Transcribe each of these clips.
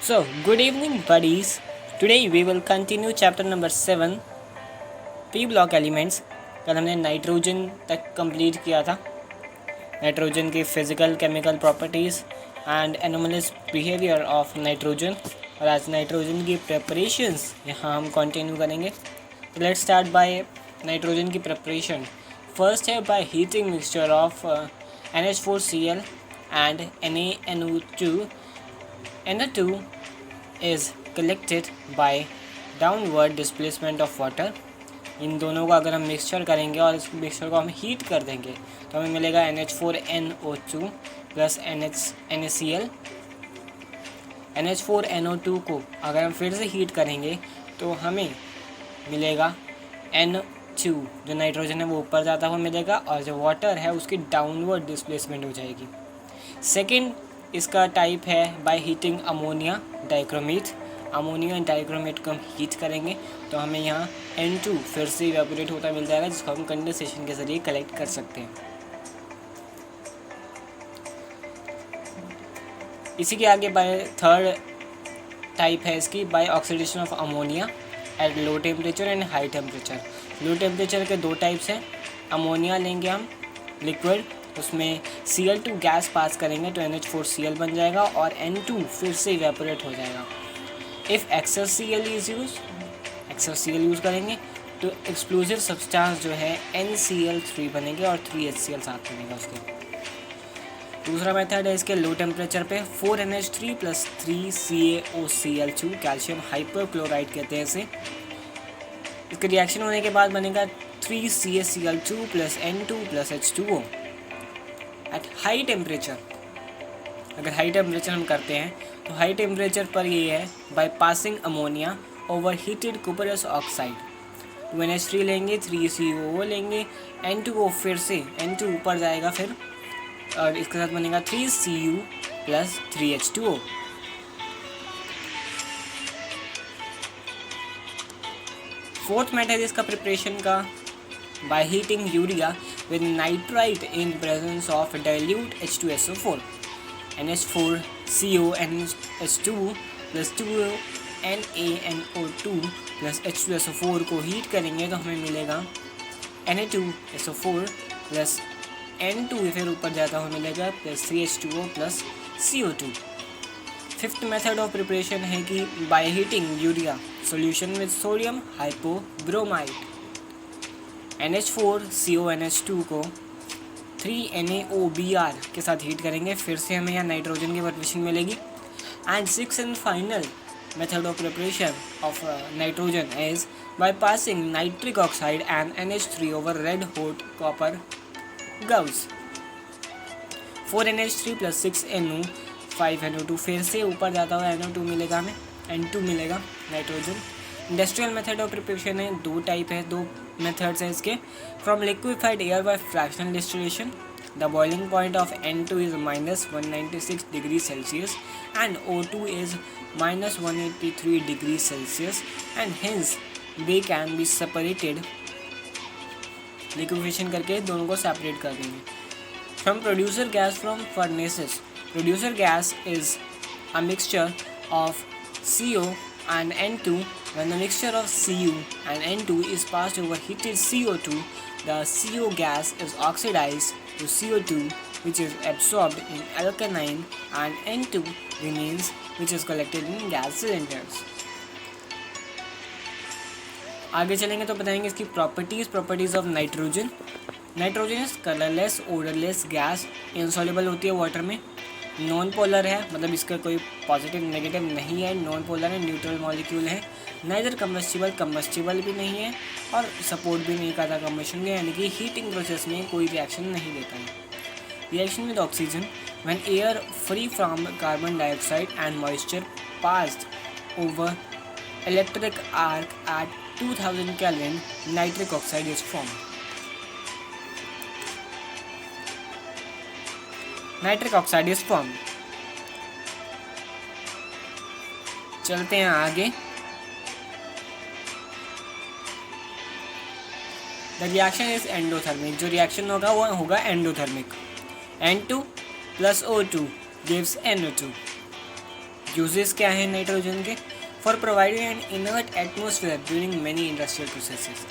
So, good evening, buddies. Today we will continue chapter number 7, P block elements. कल हमने nitrogen तक complete किया था, नाइट्रोजन की physical chemical properties and anomalous behaviour of nitrogen, और आज नाइट्रोजन की प्रेपरेशंस यहाँ हम कंटिन्यू करेंगे. तो लेट्स स्टार्ट बाय नाइट्रोजन की प्रेपरेशन. फर्स्ट है by heating mixture of NH4Cl and NaNO2. NO2 is collected by downward displacement of water. इन दोनों का अगर हम मिक्सचर करेंगे और इस मिक्सचर को हम हीट कर देंगे तो हमें मिलेगा NH4NO2 प्लस NaCl. NH4NO2 को अगर हम फिर से हीट करेंगे तो हमें मिलेगा N2, जो नाइट्रोजन है वो ऊपर जाता हुआ मिलेगा, और जो वाटर है उसकी डाउनवर्ड डिस्प्लेसमेंट हो जाएगी. सेकेंड इसका टाइप है by heating ammonia dichromate. Ammonia dichromate को हम हीट करेंगे तो हमें यहाँ N2 फिर से इवेपोरेट होता मिल जाएगा, जिसको हम कंडेंसेशन के ज़रिए कलेक्ट कर सकते हैं. इसी के आगे बाय थर्ड टाइप है इसकी by oxidation of ammonia at low temperature and high temperature. Low temperature के दो टाइप्स हैं. अमोनिया लेंगे हम लिक्विड, उसमें Cl2 गैस पास करेंगे तो NH4Cl बन जाएगा और N2 फिर से इवेपोरेट हो जाएगा. इफ़ एक्सेस Cl यूज़ करेंगे तो एक्सप्लोजिव सब्सटेंस जो है NCl3 बनेंगे और 3HCl साथ बनेगा उसके. दूसरा मेथड है इसके लो टेम्परेचर पे 4NH3 प्लस 3CaOCl2, कैल्शियम हाइपरक्लोराइड कहते हैं इसे. इसके रिएक्शन होने के बाद बनेगा 3CaCl2 plus N2 plus H2O. At high temperature, अगर हाई टेम्परेचर हम करते हैं तो हाई टेम्परेचर पर ये है by passing ammonia over heated cuprous oxide. 2NH3 लेंगे, 3COO लेंगे, N2O फिर से N2 ऊपर जाएगा फिर, और इसके साथ बनेगा 3Cu plus 3H2O. Fourth method इसका प्रिपरेशन का bye heating urea with nitrite in presence of dilute H2SO4. NH4CO NH2 plus 2 NaNO2 plus H2SO4 को हीट करेंगे तो हमें मिलेगा Na2SO4 प्लस N2 फिर ऊपर जाता हुआ मिलेगा plus 3H2O plus CO2. Fifth method of preparation है कि by heating urea solution with sodium hypobromide. NH4CO NH2 को 3NaOBr के साथ हीट करेंगे, फिर से हमें यहाँ नाइट्रोजन की प्रिपरेशन मिलेगी. And six and final method of preparation of nitrogen is by passing nitric oxide and NH3 over red hot copper गव्स. 4NH3 plus 6NO 5NO2 फिर से ऊपर जाता हुआ NO2 मिलेगा, हमें N2 मिलेगा nitrogen. Industrial method of preparation है, दो टाइप है, दो मेथड्स हैं इसके. From liquefied air by fractional distillation, the boiling point of N2 is -196 degree Celsius and O2 is -183 degree Celsius and hence they can be separated. Liquefaction करके दोनों को separate कर देंगे. From producer gas from furnaces, producer gas is a mixture of CO and N2. When the mixture of Cu and N2 is passed over heated CO2, the CO gas is oxidized to CO2, which is absorbed in alkaline, and N2 remains, which is collected in gas cylinders. आगे चलेंगे तो बताएंगे इसकी properties of nitrogen. Nitrogen is colourless odourless gas, insoluble होती है water में, non polar है, मतलब इसका कोई पॉजिटिव नेगेटिव नहीं है, नॉन पोलर है, न्यूट्रल मॉलिक्यूल है. नाइदर कम्बस्टिबल भी नहीं है और सपोर्ट भी नहीं करता कम्बशन में, यानी कि हीटिंग प्रोसेस में कोई रिएक्शन नहीं देता है. Reaction with oxygen when air free from carbon dioxide and moisture passed over electric arc eight 2000 Kelvin, nitric oxide is form. Nitric oxide is form. चलते हैं आगे. The reaction is endothermic. जो reaction होगा वो होगा endothermic. N2 plus O2 gives NO2. Uses क्या है nitrogen के? For providing N inert atmosphere during many industrial processes.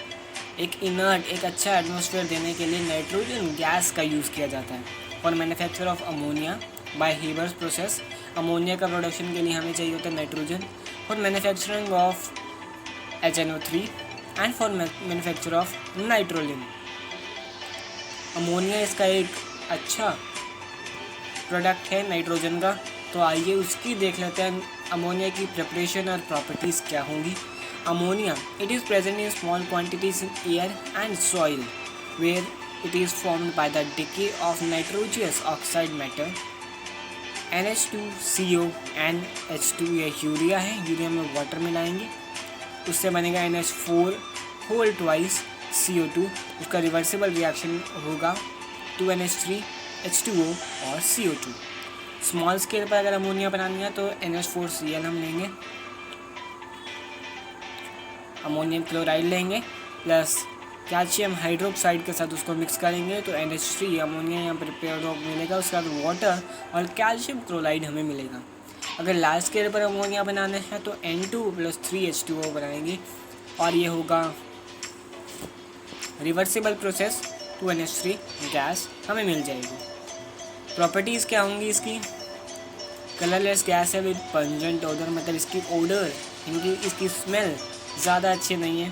एक इनर्ट, एक अच्छा एटमोसफेयर देने के लिए नाइट्रोजन गैस का यूज़ किया जाता है। For manufacture of ammonia bye Haber's process, ammonia का प्रोडक्शन के लिए हमें चाहिए होता है nitrogen. For manufacturing of HNO3 and for manufacture of नाइट्रोलिन। Ammonia इसका एक अच्छा प्रोडक्ट है नाइट्रोजन का। तो आइए उसकी देख लेते हैं, अमोनिया की प्रिपरेशन और प्रॉपर्टीज़ क्या होंगी। Ammonia, it is present in small quantities in air and soil where it is formed by the decay of nitrogenous oxide matter NH2CO and H2, यह यूरिया है। यूरिया में वाटर मिलाएंगे, उससे बनेगा NH4 होल ट्वाइस CO2। उसका reversible reaction होगा 2NH3 H2O और CO2। Small scale पर अगर अमोनिया बनानी है तो NH4Cl हम लेंगे, अमोनियम क्लोराइड लेंगे प्लस कैल्शियम हाइड्रोक्साइड के साथ उसको मिक्स करेंगे तो NH3 अमोनिया यहाँ प्रिपेयर मिलेगा। उसके बाद वाटर और कैल्शियम क्लोराइड हमें मिलेगा। अगर लार्ज स्केल पर अमोनिया बनाना है तो N2 + 3H2O बनाएंगे और ये होगा रिवर्सिबल प्रोसेस, 2NH3 गैस हमें मिल जाएगी। प्रॉपर्टीज़ क्या होंगी इसकी? कलरलेस गैस है विद पंजेंट ओडर, मतलब इसकी ओडर, इसकी स्मेल ज़्यादा अच्छी नहीं है।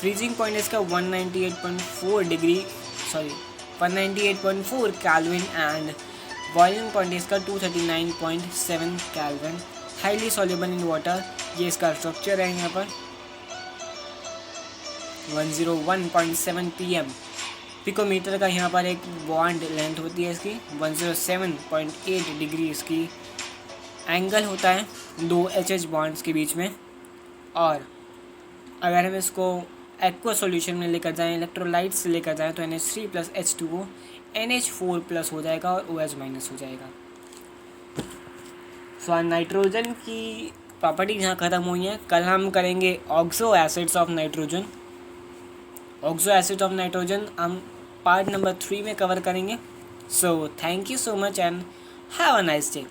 फ्रीजिंग पॉइंट इसका 198.4 केल्विन एंड बॉइलिंग पॉइंट इसका 239.7 kelvin. Highly soluble in water, ये इसका स्ट्रक्चर है। यहाँ पर 101.7 pm पिकोमीटर का यहाँ पर एक बॉन्ड लेंथ होती है इसकी। 107.8 डिग्री इसकी एंगल होता है दो HH बॉन्ड्स के बीच में। और अगर हम इसको एक्वा सॉल्यूशन में लेकर जाएं, इलेक्ट्रोलाइट से लेकर जाएं तो NH3 + H2O NH4+ हो जाएगा और OH- हो जाएगा। सो नाइट्रोजन की प्रॉपर्टी यहाँ ख़त्म हुई है। कल हम करेंगे oxo acids of nitrogen. Oxo acid of nitrogen हम पार्ट नंबर 3 में कवर करेंगे। So thank you so much and have a nice day.